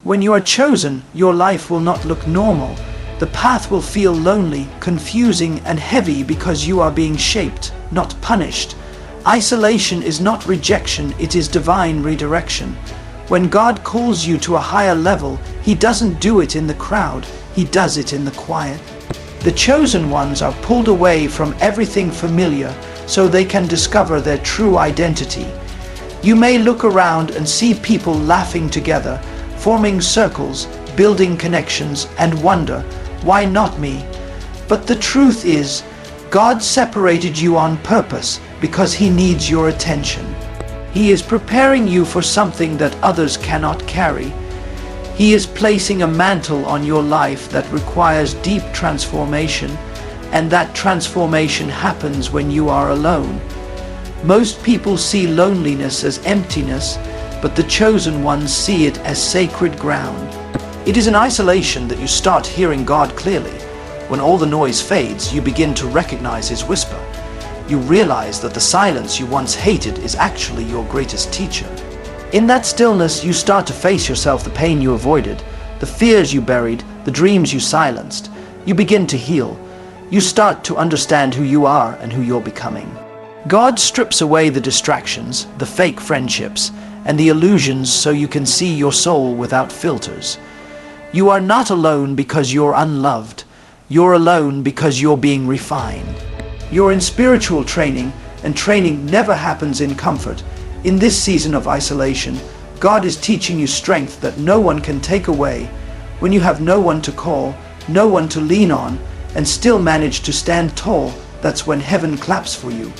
When you are chosen, your life will not look normal. The path will feel lonely, confusing, and heavy because you are being shaped, not punished. Isolation is not rejection, it is divine redirection. When God calls you to a higher level, He doesn't do it in the crowd, He does it in the quiet. The chosen ones are pulled away from everything familiar so they can discover their true identity. You may look around and see people laughing together, forming circles, building connections, and wonder, why not me? But the truth is, God separated you on purpose because He needs your attention. He is preparing you for something that others cannot carry. He is placing a mantle on your life that requires deep transformation, and that transformation happens when you are alone. Most people see loneliness as emptiness, but the chosen ones see it as sacred ground. It is in isolation that you start hearing God clearly. When all the noise fades, you begin to recognize His whisper. You realize that the silence you once hated is actually your greatest teacher. In that stillness, you start to face yourself, the pain you avoided, the fears you buried, the dreams you silenced. You begin to heal. You start to understand who you are and who you're becoming. God strips away the distractions, the fake friendships, and the illusions so you can see your soul without filters. You are not alone because you're unloved. You're alone because you're being refined. You're in spiritual training, and training never happens in comfort. In this season of isolation, God is teaching you strength that no one can take away. When you have no one to call, no one to lean on, and still manage to stand tall, that's when heaven claps for you.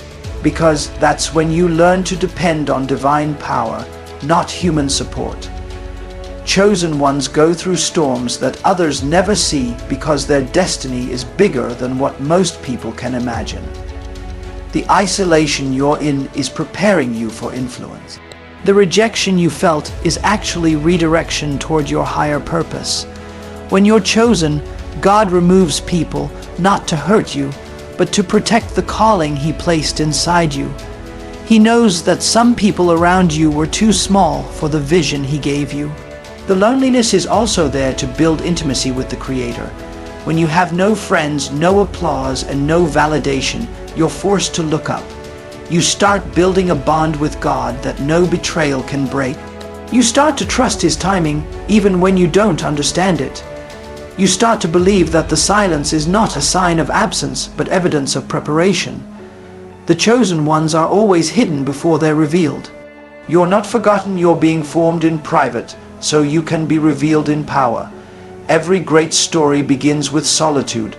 Because that's when you learn to depend on divine power, not human support. Chosen ones go through storms that others never see because their destiny is bigger than what most people can imagine. The isolation you're in is preparing you for influence. The rejection you felt is actually redirection toward your higher purpose. When you're chosen, God removes people not to hurt you, but to protect the calling He placed inside you. He knows that some people around you were too small for the vision He gave you. The loneliness is also there to build intimacy with the Creator. When you have no friends, no applause, and no validation, you're forced to look up. You start building a bond with God that no betrayal can break. You start to trust His timing even when you don't understand it. You start to believe that the silence is not a sign of absence, but evidence of preparation. The chosen ones are always hidden before they're revealed. You're not forgotten, you're being formed in private, so you can be revealed in power. Every great story begins with solitude.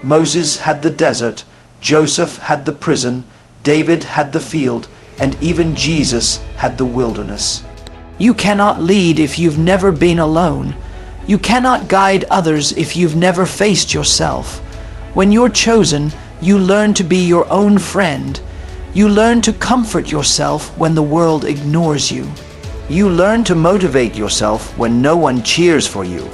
Moses had the desert, Joseph had the prison, David had the field, and even Jesus had the wilderness. You cannot lead if you've never been alone. You cannot guide others if you've never faced yourself. When you're chosen, you learn to be your own friend. You learn to comfort yourself when the world ignores you. You learn to motivate yourself when no one cheers for you.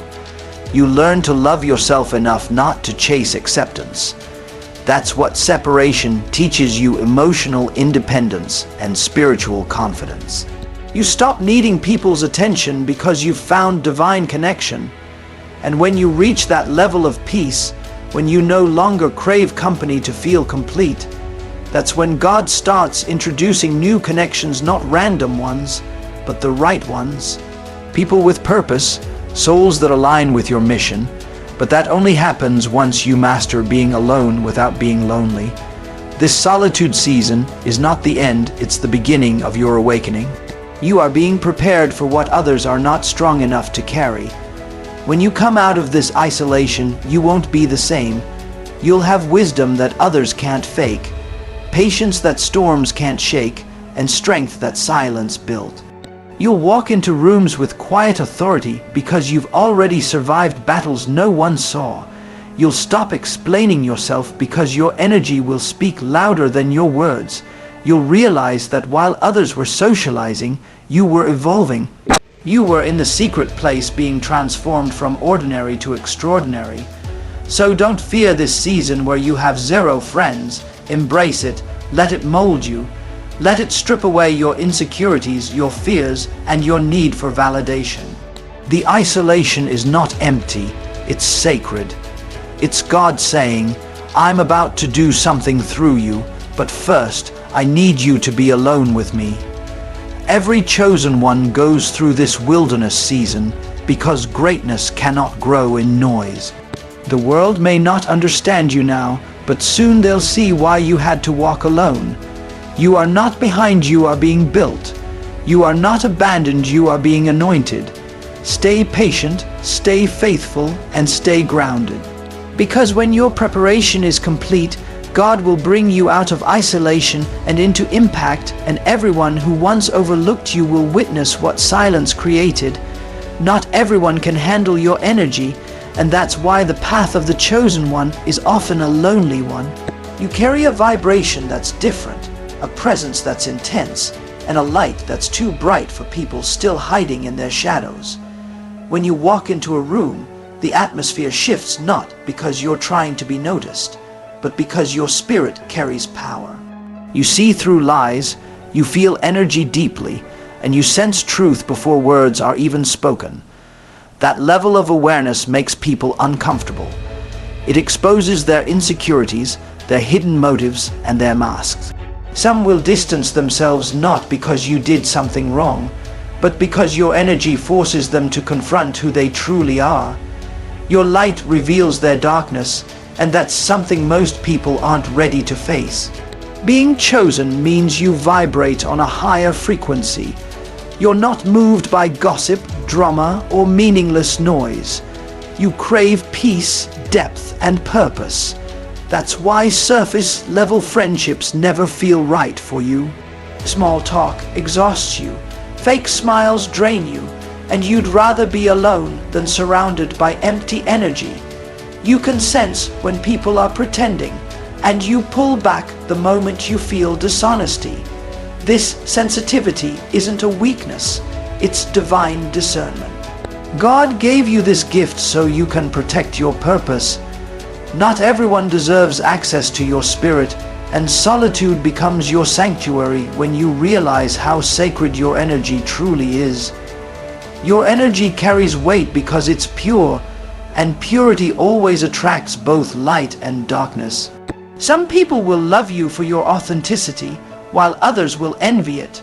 You learn to love yourself enough not to chase acceptance. That's what separation teaches you: emotional independence and spiritual confidence. You stop needing people's attention because you've found divine connection. And when you reach that level of peace, when you no longer crave company to feel complete, that's when God starts introducing new connections, not random ones, but the right ones. People with purpose, souls that align with your mission. But that only happens once you master being alone without being lonely. This solitude season is not the end, it's the beginning of your awakening. You are being prepared for what others are not strong enough to carry. When you come out of this isolation, you won't be the same. You'll have wisdom that others can't fake, patience that storms can't shake, and strength that silence built. You'll walk into rooms with quiet authority because you've already survived battles no one saw. You'll stop explaining yourself because your energy will speak louder than your words. You'll realize that while others were socializing, you were evolving. You were in the secret place being transformed from ordinary to extraordinary. So don't fear this season where you have zero friends. Embrace it, let it mold you. Let it strip away your insecurities, your fears, and your need for validation. The isolation is not empty, it's sacred. It's God saying, I'm about to do something through you, but first, I need you to be alone with me. Every chosen one goes through this wilderness season because greatness cannot grow in noise. The world may not understand you now, but soon they'll see why you had to walk alone. You are not behind, you are being built. You are not abandoned, you are being anointed. Stay patient, stay faithful, and stay grounded. Because when your preparation is complete, God will bring you out of isolation and into impact, and everyone who once overlooked you will witness what silence created. Not everyone can handle your energy, and that's why the path of the chosen one is often a lonely one. You carry a vibration that's different, a presence that's intense, and a light that's too bright for people still hiding in their shadows. When you walk into a room, the atmosphere shifts not because you're trying to be noticed, but because your spirit carries power. You see through lies, you feel energy deeply, and you sense truth before words are even spoken. That level of awareness makes people uncomfortable. It exposes their insecurities, their hidden motives, and their masks. Some will distance themselves not because you did something wrong, but because your energy forces them to confront who they truly are. Your light reveals their darkness, and that's something most people aren't ready to face. Being chosen means you vibrate on a higher frequency. You're not moved by gossip, drama, or meaningless noise. You crave peace, depth, and purpose. That's why surface-level friendships never feel right for you. Small talk exhausts you. Fake smiles drain you, and you'd rather be alone than surrounded by empty energy. You can sense when people are pretending, and you pull back the moment you feel dishonesty. This sensitivity isn't a weakness, it's divine discernment. God gave you this gift so you can protect your purpose. Not everyone deserves access to your spirit, and solitude becomes your sanctuary when you realize how sacred your energy truly is. Your energy carries weight because it's pure, and purity always attracts both light and darkness. Some people will love you for your authenticity, while others will envy it.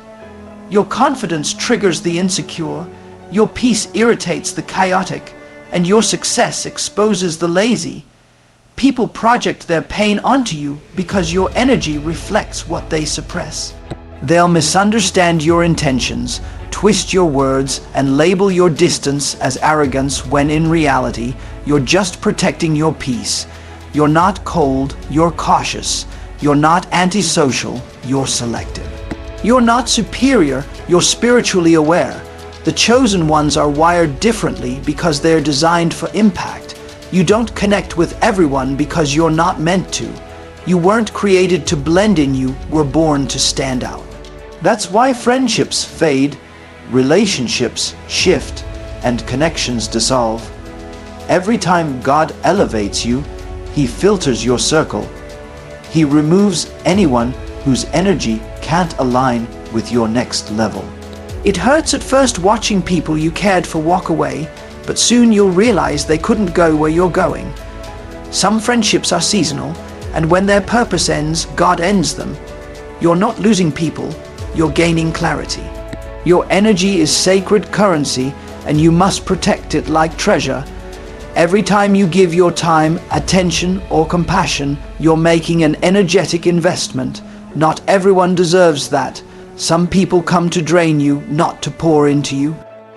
Your confidence triggers the insecure, your peace irritates the chaotic, and your success exposes the lazy. People project their pain onto you because your energy reflects what they suppress. They'll misunderstand your intentions, twist your words, and label your distance as arrogance when in reality, you're just protecting your peace. You're not cold, you're cautious. You're not antisocial, you're selective. You're not superior, you're spiritually aware. The chosen ones are wired differently because they're designed for impact. You don't connect with everyone because you're not meant to. You weren't created to blend in, you were born to stand out. That's why friendships fade, relationships shift, and connections dissolve. Every time God elevates you, He filters your circle. He removes anyone whose energy can't align with your next level. It hurts at first watching people you cared for walk away, but soon you'll realize they couldn't go where you're going. Some friendships are seasonal, and when their purpose ends, God ends them. You're not losing people, you're gaining clarity. Your energy is sacred currency, and you must protect it like treasure. Every time you give your time, attention, or compassion, you're making an energetic investment. Not everyone deserves that. Some people come to drain you, not to pour into you.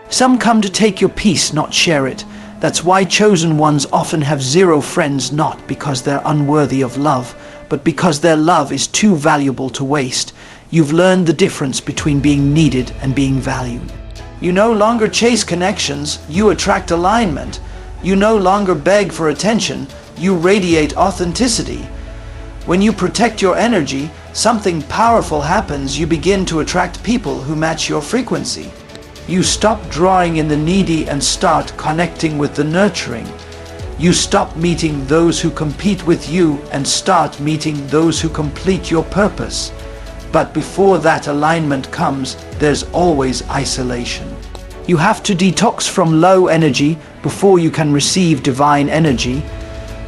Some come to take your peace, not share it. That's why chosen ones often have zero friends, not because they're unworthy of love, but because their love is too valuable to waste. You've learned the difference between being needed and being valued. You no longer chase connections, you attract alignment. You no longer beg for attention, you radiate authenticity. When you protect your energy, something powerful happens. You begin to attract people who match your frequency. You stop drawing in the needy and start connecting with the nurturing. You stop meeting those who compete with you and start meeting those who complete your purpose. But before that alignment comes, there's always isolation. You have to detox from low energy before you can receive divine energy.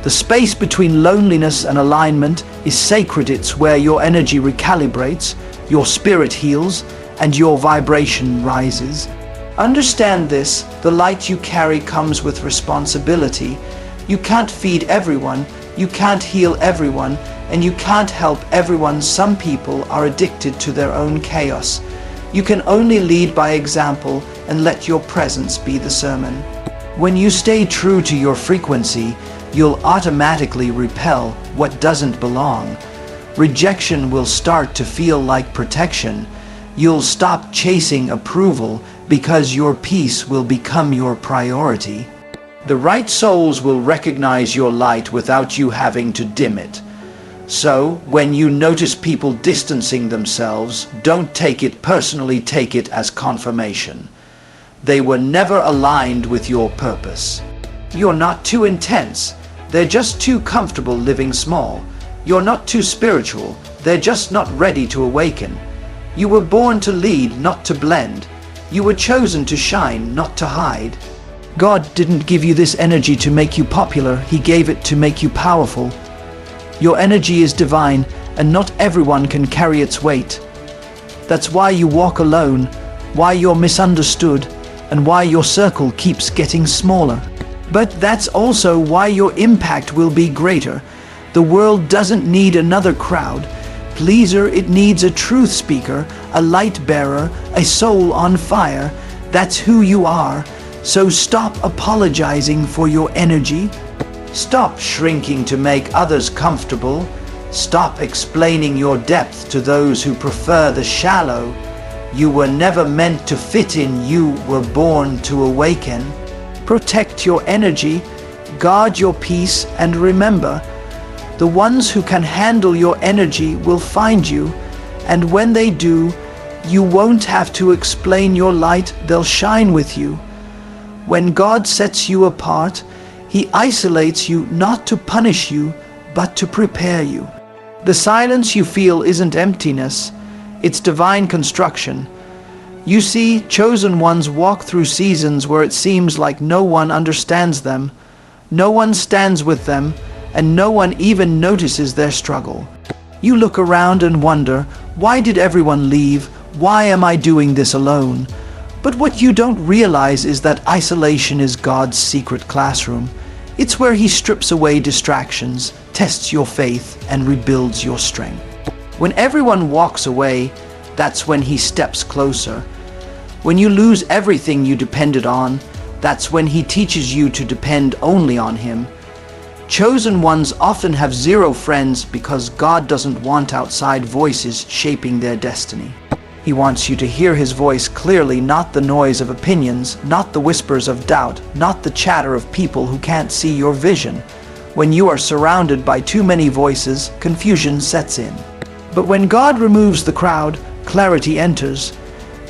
The space between loneliness and alignment is sacred. It's where your energy recalibrates, your spirit heals, and your vibration rises. Understand this, the light you carry comes with responsibility. You can't feed everyone, you can't heal everyone, and you can't help everyone. Some people are addicted to their own chaos. You can only lead by example and let your presence be the sermon. When you stay true to your frequency, you'll automatically repel what doesn't belong. Rejection will start to feel like protection. You'll stop chasing approval because your peace will become your priority. The right souls will recognize your light without you having to dim it. So, when you notice people distancing themselves, don't take it personally, take it as confirmation. They were never aligned with your purpose. You're not too intense, they're just too comfortable living small. You're not too spiritual, they're just not ready to awaken. You were born to lead, not to blend. You were chosen to shine, not to hide. God didn't give you this energy to make you popular, He gave it to make you powerful. Your energy is divine, and not everyone can carry its weight. That's why you walk alone, why you're misunderstood, and why your circle keeps getting smaller. But that's also why your impact will be greater. The world doesn't need another crowd pleaser, it needs a truth speaker, a light bearer, a soul on fire. That's who you are. So stop apologizing for your energy. Stop shrinking to make others comfortable. Stop explaining your depth to those who prefer the shallow. You were never meant to fit in, you were born to awaken. Protect your energy, guard your peace, and remember, the ones who can handle your energy will find you, and when they do, you won't have to explain your light, they'll shine with you. When God sets you apart, He isolates you not to punish you, but to prepare you. The silence you feel isn't emptiness, it's divine construction. You see, chosen ones walk through seasons where it seems like no one understands them, no one stands with them, and no one even notices their struggle. You look around and wonder, why did everyone leave? Why am I doing this alone? But what you don't realize is that isolation is God's secret classroom. It's where He strips away distractions, tests your faith, and rebuilds your strength. When everyone walks away, that's when He steps closer. When you lose everything you depended on, that's when He teaches you to depend only on Him. Chosen ones often have zero friends because God doesn't want outside voices shaping their destiny. He wants you to hear His voice clearly, not the noise of opinions, not the whispers of doubt, not the chatter of people who can't see your vision. When you are surrounded by too many voices, confusion sets in. But when God removes the crowd, clarity enters.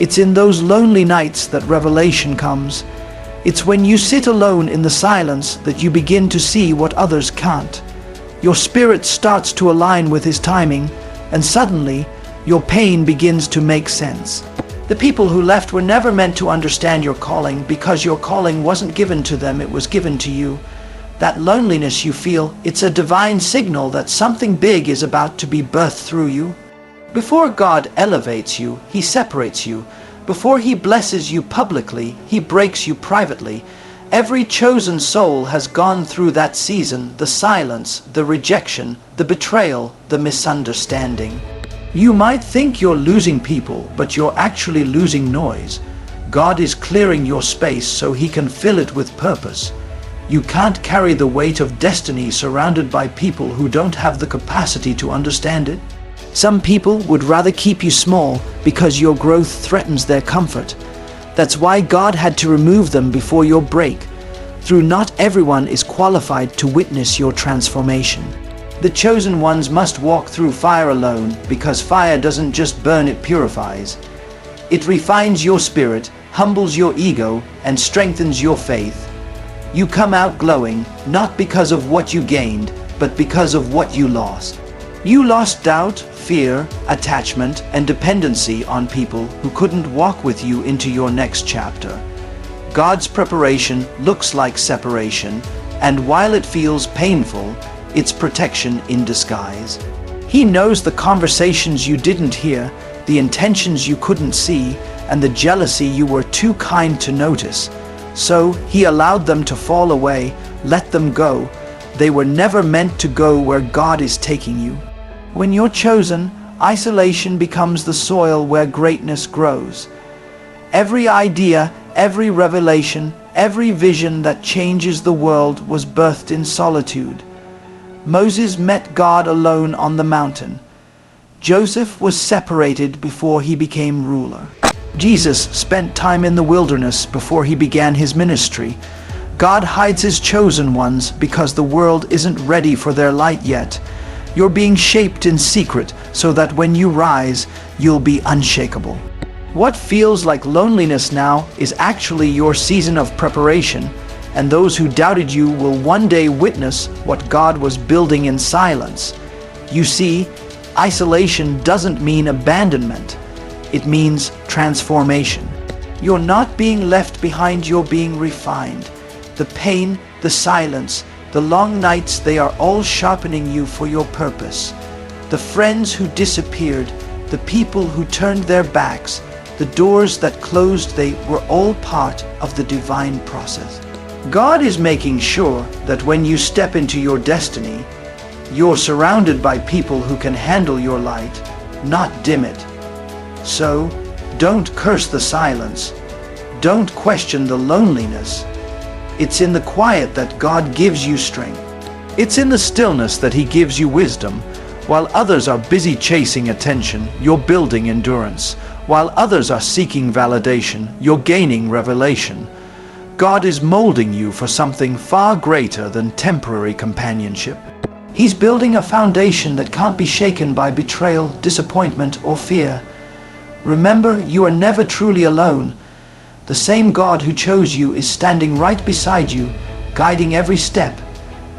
It's in those lonely nights that revelation comes. It's when you sit alone in the silence that you begin to see what others can't. Your spirit starts to align with His timing, and suddenly, your pain begins to make sense. The people who left were never meant to understand your calling because your calling wasn't given to them, it was given to you. That loneliness you feel, it's a divine signal that something big is about to be birthed through you. Before God elevates you, He separates you. Before He blesses you publicly, He breaks you privately. Every chosen soul has gone through that season, the silence, the rejection, the betrayal, the misunderstanding. You might think you're losing people, but you're actually losing noise. God is clearing your space so He can fill it with purpose. You can't carry the weight of destiny surrounded by people who don't have the capacity to understand it. Some people would rather keep you small because your growth threatens their comfort. That's why God had to remove them before your break. Through not everyone is qualified to witness your transformation. The chosen ones must walk through fire alone because fire doesn't just burn, it purifies. It refines your spirit, humbles your ego, and strengthens your faith. You come out glowing, not because of what you gained, but because of what you lost. You lost doubt, fear, attachment, and dependency on people who couldn't walk with you into your next chapter. God's preparation looks like separation, and while it feels painful, it's protection in disguise. He knows the conversations you didn't hear, the intentions you couldn't see, and the jealousy you were too kind to notice. So he allowed them to fall away, let them go. They were never meant to go where God is taking you. When you're chosen, isolation becomes the soil where greatness grows. Every idea, every revelation, every vision that changes the world was birthed in solitude. Moses met God alone on the mountain. Joseph was separated before he became ruler. Jesus spent time in the wilderness before he began his ministry. God hides his chosen ones because the world isn't ready for their light yet. You're being shaped in secret so that when you rise, you'll be unshakable. What feels like loneliness now is actually your season of preparation, and those who doubted you will one day witness what God was building in silence. You see, isolation doesn't mean abandonment. It means transformation. You're not being left behind, you're being refined. The pain, the silence, the long nights, they are all sharpening you for your purpose. The friends who disappeared, the people who turned their backs, the doors that closed, they were all part of the divine process. God is making sure that when you step into your destiny, you're surrounded by people who can handle your light, not dim it. So, don't curse the silence. Don't question the loneliness. It's in the quiet that God gives you strength. It's in the stillness that He gives you wisdom. While others are busy chasing attention, you're building endurance. While others are seeking validation, you're gaining revelation. God is molding you for something far greater than temporary companionship. He's building a foundation that can't be shaken by betrayal, disappointment, or fear. Remember, you are never truly alone. The same God who chose you is standing right beside you, guiding every step,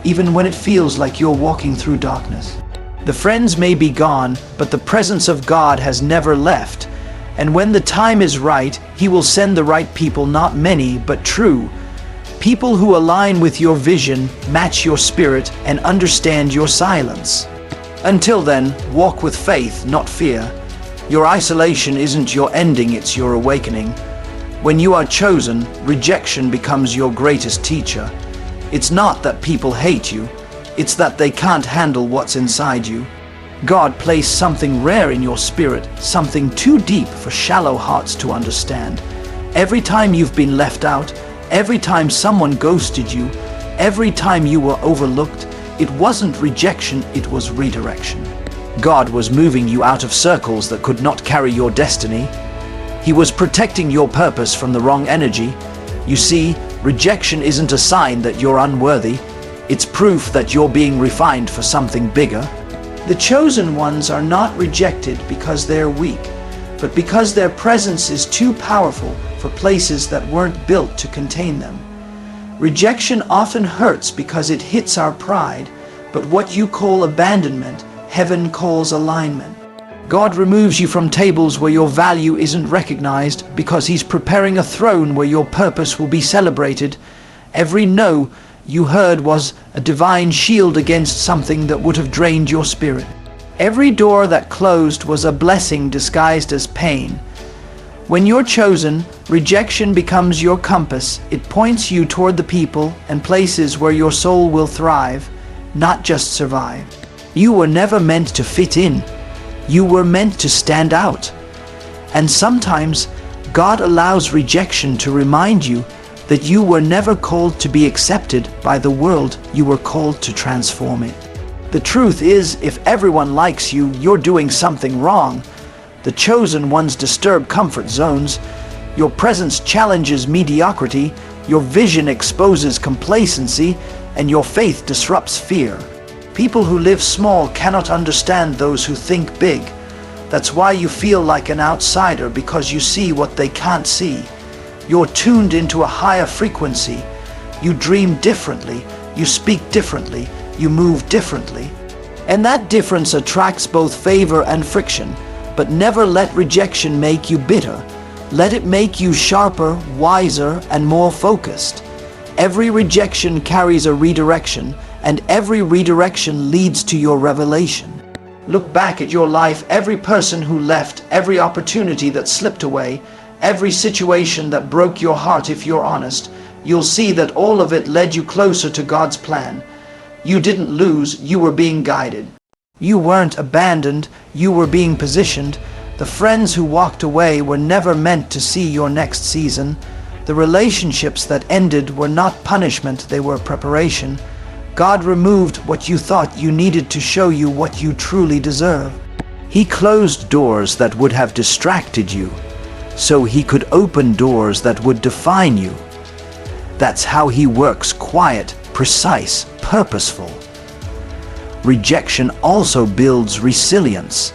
even when it feels like you're walking through darkness. The friends may be gone, but the presence of God has never left. And when the time is right, He will send the right people, not many, but true. People who align with your vision, match your spirit, and understand your silence. Until then, walk with faith, not fear. Your isolation isn't your ending, it's your awakening. When you are chosen, rejection becomes your greatest teacher. It's not that people hate you, it's that they can't handle what's inside you. God placed something rare in your spirit, something too deep for shallow hearts to understand. Every time you've been left out, every time someone ghosted you, every time you were overlooked, it wasn't rejection, it was redirection. God was moving you out of circles that could not carry your destiny. He was protecting your purpose from the wrong energy. You see, rejection isn't a sign that you're unworthy. It's proof that you're being refined for something bigger. The chosen ones are not rejected because they're weak, but because their presence is too powerful for places that weren't built to contain them. Rejection often hurts because it hits our pride, but what you call abandonment, heaven calls alignment. God removes you from tables where your value isn't recognized because He's preparing a throne where your purpose will be celebrated. Every no you heard was a divine shield against something that would have drained your spirit. Every door that closed was a blessing disguised as pain. When you're chosen, rejection becomes your compass. It points you toward the people and places where your soul will thrive, not just survive. You were never meant to fit in. You were meant to stand out. And sometimes God allows rejection to remind you that you were never called to be accepted by the world, you were called to transform it. The truth is, if everyone likes you, you're doing something wrong. The chosen ones disturb comfort zones. Your presence challenges mediocrity, your vision exposes complacency, and your faith disrupts fear. People who live small cannot understand those who think big. That's why you feel like an outsider, because you see what they can't see. You're tuned into a higher frequency. You dream differently, you speak differently, you move differently. And that difference attracts both favor and friction. But never let rejection make you bitter. Let it make you sharper, wiser, and more focused. Every rejection carries a redirection, and every redirection leads to your revelation. Look back at your life, every person who left, every opportunity that slipped away, every situation that broke your heart. If you're honest, you'll see that all of it led you closer to God's plan. You didn't lose, you were being guided. You weren't abandoned, you were being positioned. The friends who walked away were never meant to see your next season. The relationships that ended were not punishment, they were preparation. God removed what you thought you needed to show you what you truly deserve. He closed doors that would have distracted you, so He could open doors that would define you. That's how He works: quiet, precise, purposeful. Rejection also builds resilience.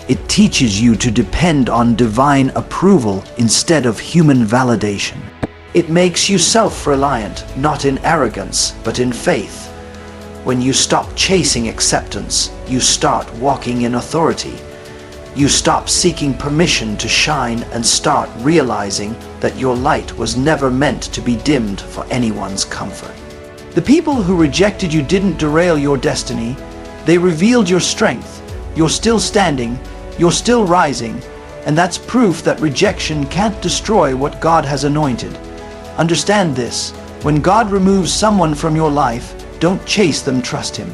It teaches you to depend on divine approval instead of human validation. It makes you self-reliant, not in arrogance, but in faith. When you stop chasing acceptance, you start walking in authority. You stop seeking permission to shine and start realizing that your light was never meant to be dimmed for anyone's comfort. The people who rejected you didn't derail your destiny. They revealed your strength. You're still standing, you're still rising, and that's proof that rejection can't destroy what God has anointed. Understand this: when God removes someone from your life, don't chase them, trust Him.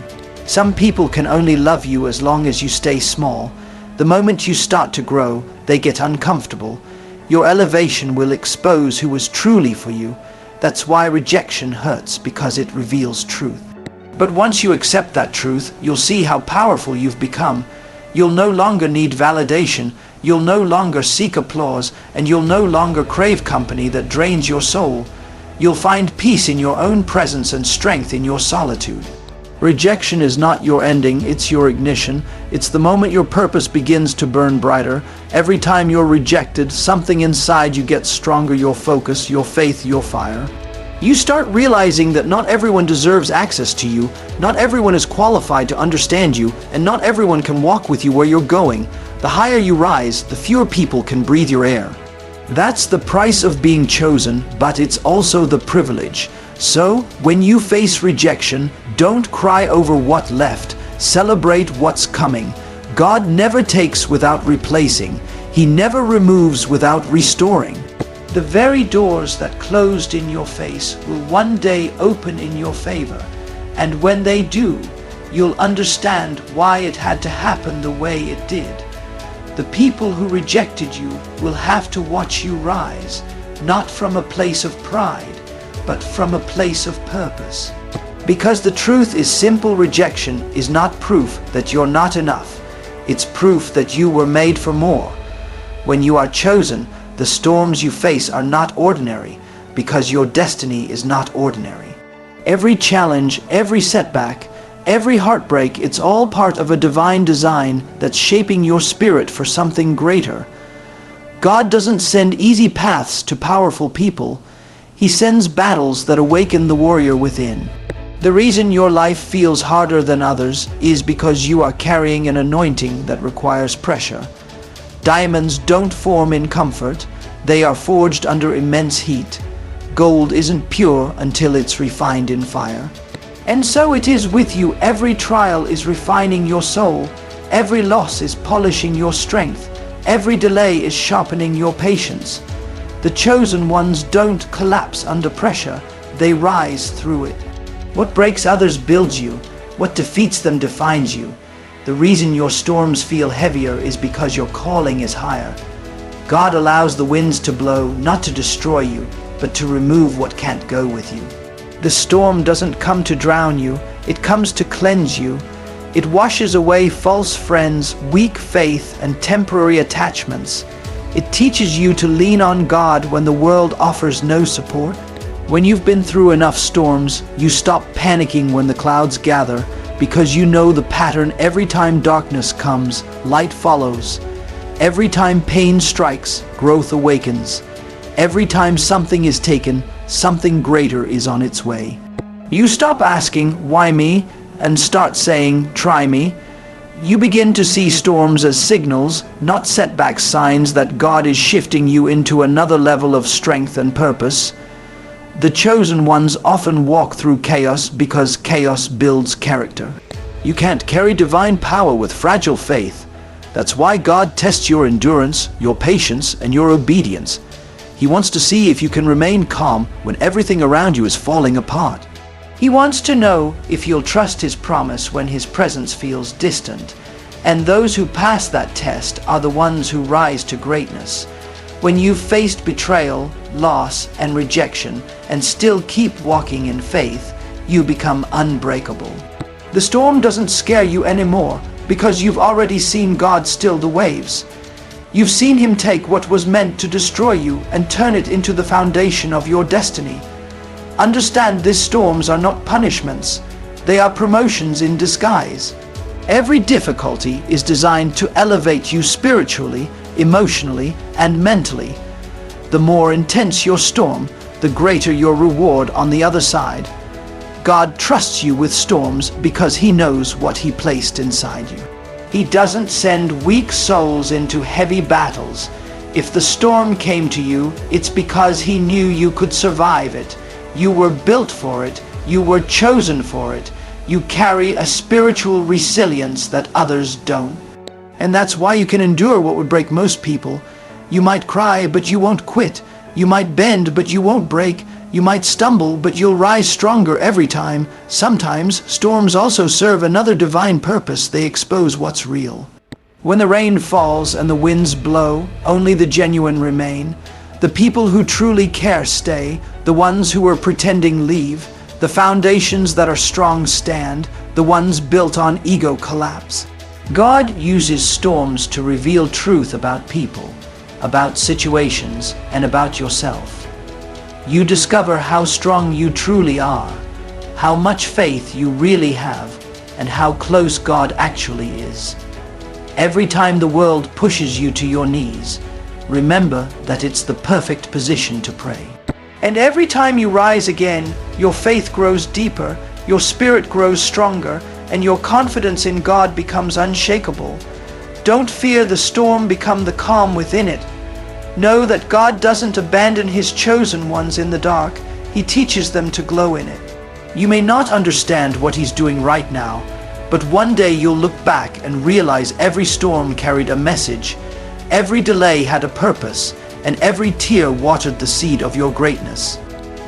Some people can only love you as long as you stay small. The moment you start to grow, they get uncomfortable. Your elevation will expose who was truly for you. That's why rejection hurts, because it reveals truth. But once you accept that truth, you'll see how powerful you've become. You'll no longer need validation, you'll no longer seek applause, and you'll no longer crave company that drains your soul. You'll find peace in your own presence and strength in your solitude. Rejection is not your ending, it's your ignition. It's the moment your purpose begins to burn brighter. Every time you're rejected, something inside you gets stronger: your focus, your faith, your fire. You start realizing that not everyone deserves access to you, not everyone is qualified to understand you, and not everyone can walk with you where you're going. The higher you rise, the fewer people can breathe your air. That's the price of being chosen, but it's also the privilege. So, when you face rejection, don't cry over what left. Celebrate what's coming. God never takes without replacing. He never removes without restoring. The very doors that closed in your face will one day open in your favor. And when they do, you'll understand why it had to happen the way it did. The people who rejected you will have to watch you rise, not from a place of pride, but from a place of purpose. Because the truth is, simple rejection is not proof that you're not enough. It's proof that you were made for more. When you are chosen, the storms you face are not ordinary, because your destiny is not ordinary. Every challenge, every setback, every heartbreak, it's all part of a divine design that's shaping your spirit for something greater. God doesn't send easy paths to powerful people. He sends battles that awaken the warrior within. The reason your life feels harder than others is because you are carrying an anointing that requires pressure. Diamonds don't form in comfort, they are forged under immense heat. Gold isn't pure until it's refined in fire. And so it is with you. Every trial is refining your soul. Every loss is polishing your strength. Every delay is sharpening your patience. The chosen ones don't collapse under pressure, they rise through it. What breaks others builds you. What defeats them defines you. The reason your storms feel heavier is because your calling is higher. God allows the winds to blow, not to destroy you, but to remove what can't go with you. The storm doesn't come to drown you, it comes to cleanse you. It washes away false friends, weak faith, and temporary attachments. It teaches you to lean on God when the world offers no support. When you've been through enough storms, you stop panicking when the clouds gather, because you know the pattern. Every time darkness comes, light follows. Every time pain strikes, growth awakens. Every time something is taken, something greater is on its way. You stop asking, why me? And start saying, try me. You begin to see storms as signals, not setbacks, signs that God is shifting you into another level of strength and purpose. The chosen ones often walk through chaos because chaos builds character. You can't carry divine power with fragile faith. That's why God tests your endurance, your patience, and your obedience. He wants to see if you can remain calm when everything around you is falling apart. He wants to know if you'll trust His promise when His presence feels distant. And those who pass that test are the ones who rise to greatness. When you've faced betrayal, loss, and rejection, and still keep walking in faith, you become unbreakable. The storm doesn't scare you anymore because you've already seen God still the waves. You've seen Him take what was meant to destroy you and turn it into the foundation of your destiny. Understand, these storms are not punishments. They are promotions in disguise. Every difficulty is designed to elevate you spiritually, emotionally, and mentally. The more intense your storm, the greater your reward on the other side. God trusts you with storms because He knows what He placed inside you. He doesn't send weak souls into heavy battles. If the storm came to you, it's because He knew you could survive it. You were built for it. You were chosen for it. You carry a spiritual resilience that others don't. And that's why you can endure what would break most people. You might cry, but you won't quit. You might bend, but you won't break. You might stumble, but you'll rise stronger every time. Sometimes storms also serve another divine purpose. They expose what's real. When the rain falls and the winds blow, only the genuine remain. The people who truly care stay. The ones who are pretending leave. The foundations that are strong stand. The ones built on ego collapse. God uses storms to reveal truth about people, about situations, and about yourself. You discover how strong you truly are, how much faith you really have, and how close God actually is. Every time the world pushes you to your knees, remember that it's the perfect position to pray. And every time you rise again, your faith grows deeper, your spirit grows stronger, and your confidence in God becomes unshakable. Don't fear the storm, become the calm within it. Know that God doesn't abandon His chosen ones in the dark. He teaches them to glow in it. You may not understand what He's doing right now, but one day you'll look back and realize every storm carried a message, every delay had a purpose, and every tear watered the seed of your greatness.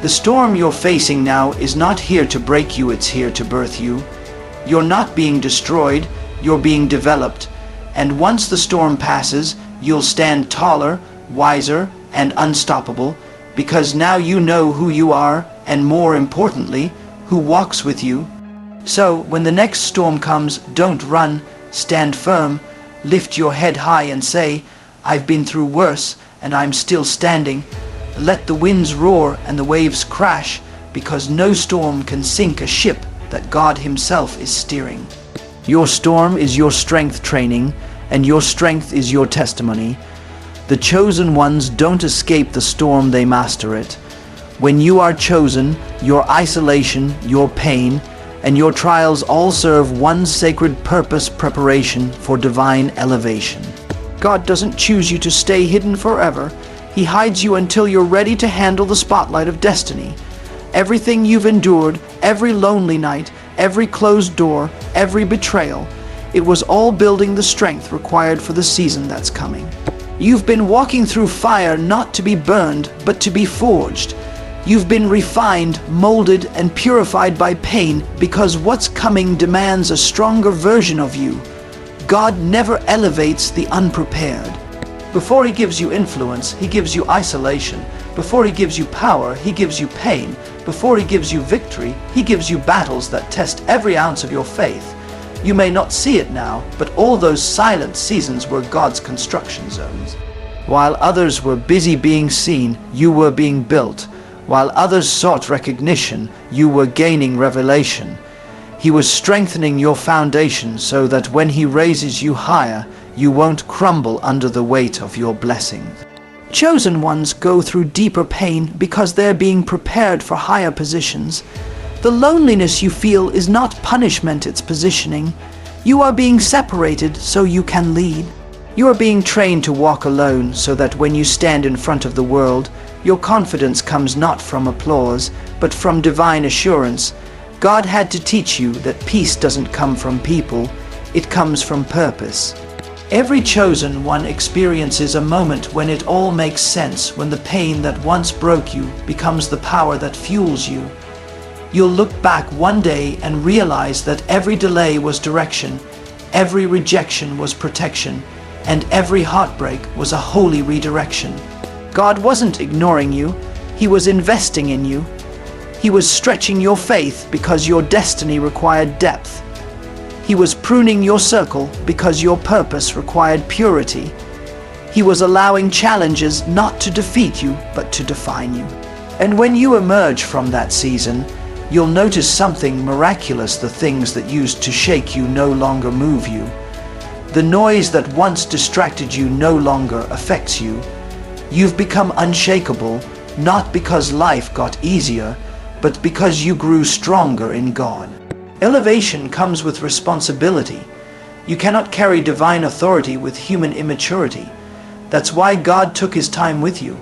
The storm you're facing now is not here to break you, it's here to birth you. You're not being destroyed, you're being developed. And once the storm passes, you'll stand taller, wiser, and unstoppable, because now you know who you are, and more importantly, who walks with you. So when the next storm comes, don't run, stand firm, lift your head high and say, I've been through worse, and I'm still standing. Let the winds roar and the waves crash, because no storm can sink a ship that God Himself is steering. Your storm is your strength training, and your strength is your testimony. The chosen ones don't escape the storm, they master it. When you are chosen, your isolation, your pain, and your trials all serve one sacred purpose: preparation for divine elevation. God doesn't choose you to stay hidden forever. He hides you until you're ready to handle the spotlight of destiny. Everything you've endured, every lonely night, every closed door, every betrayal, it was all building the strength required for the season that's coming. You've been walking through fire not to be burned, but to be forged. You've been refined, molded, and purified by pain because what's coming demands a stronger version of you. God never elevates the unprepared. Before He gives you influence, He gives you isolation. Before He gives you power, He gives you pain. Before He gives you victory, He gives you battles that test every ounce of your faith. You may not see it now, but all those silent seasons were God's construction zones. While others were busy being seen, you were being built. While others sought recognition, you were gaining revelation. He was strengthening your foundation so that when He raises you higher, you won't crumble under the weight of your blessings. Chosen ones go through deeper pain because they're being prepared for higher positions. The loneliness you feel is not punishment, it's positioning. You are being separated so you can lead. You are being trained to walk alone so that when you stand in front of the world, your confidence comes not from applause, but from divine assurance. God had to teach you that peace doesn't come from people, it comes from purpose. Every chosen one experiences a moment when it all makes sense, when the pain that once broke you becomes the power that fuels you. You'll look back one day and realize that every delay was direction, every rejection was protection, and every heartbreak was a holy redirection. God wasn't ignoring you, He was investing in you. He was stretching your faith because your destiny required depth. He was pruning your circle because your purpose required purity. He was allowing challenges not to defeat you, but to define you. And when you emerge from that season, you'll notice something miraculous. The things that used to shake you no longer move you. The noise that once distracted you no longer affects you. You've become unshakable, not because life got easier, but because you grew stronger in God. Elevation comes with responsibility. You cannot carry divine authority with human immaturity. That's why God took His time with you.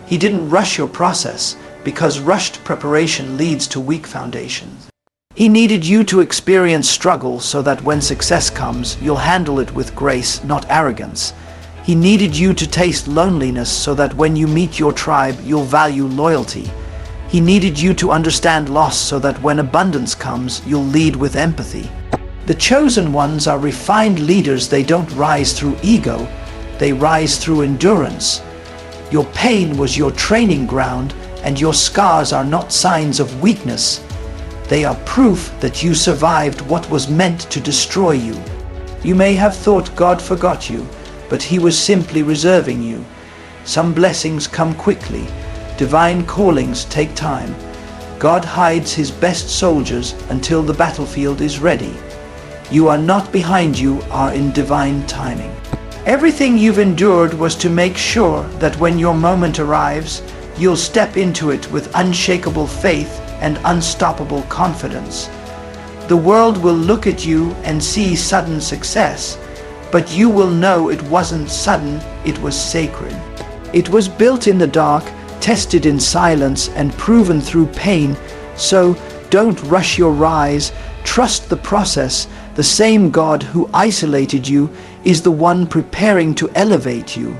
He didn't rush your process, because rushed preparation leads to weak foundations. He needed you to experience struggle so that when success comes, you'll handle it with grace, not arrogance. He needed you to taste loneliness so that when you meet your tribe, you'll value loyalty. He needed you to understand loss so that when abundance comes, you'll lead with empathy. The chosen ones are refined leaders. They don't rise through ego, they rise through endurance. Your pain was your training ground, and your scars are not signs of weakness. They are proof that you survived what was meant to destroy you. You may have thought God forgot you, but He was simply reserving you. Some blessings come quickly. Divine callings take time. God hides His best soldiers until the battlefield is ready. You are not behind, you are in divine timing. Everything you've endured was to make sure that when your moment arrives, you'll step into it with unshakable faith and unstoppable confidence. The world will look at you and see sudden success, but you will know it wasn't sudden, it was sacred. It was built in the dark, tested in silence, and proven through pain. So don't rush your rise, trust the process. The same God who isolated you is the one preparing to elevate you.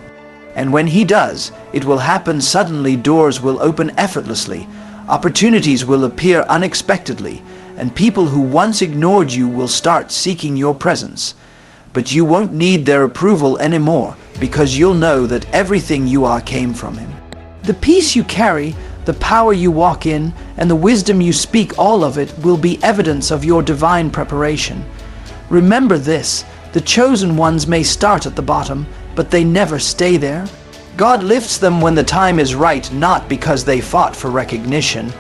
And when He does, it will happen suddenly. Doors will open effortlessly, opportunities will appear unexpectedly, and people who once ignored you will start seeking your presence. But you won't need their approval anymore, because you'll know that everything you are came from Him. The peace you carry, the power you walk in, and the wisdom you speak, all of it will be evidence of your divine preparation. Remember this, the chosen ones may start at the bottom, but they never stay there. God lifts them when the time is right, not because they fought for recognition,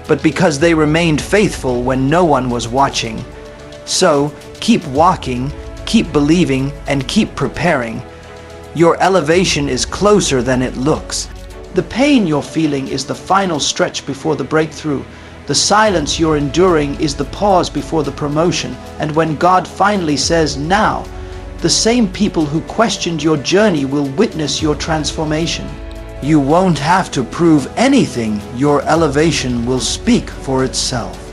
but because they remained faithful when no one was watching. So, keep walking, keep believing, and keep preparing. Your elevation is closer than it looks. The pain you're feeling is the final stretch before the breakthrough. The silence you're enduring is the pause before the promotion. And when God finally says, "Now," the same people who questioned your journey will witness your transformation. You won't have to prove anything. Your elevation will speak for itself.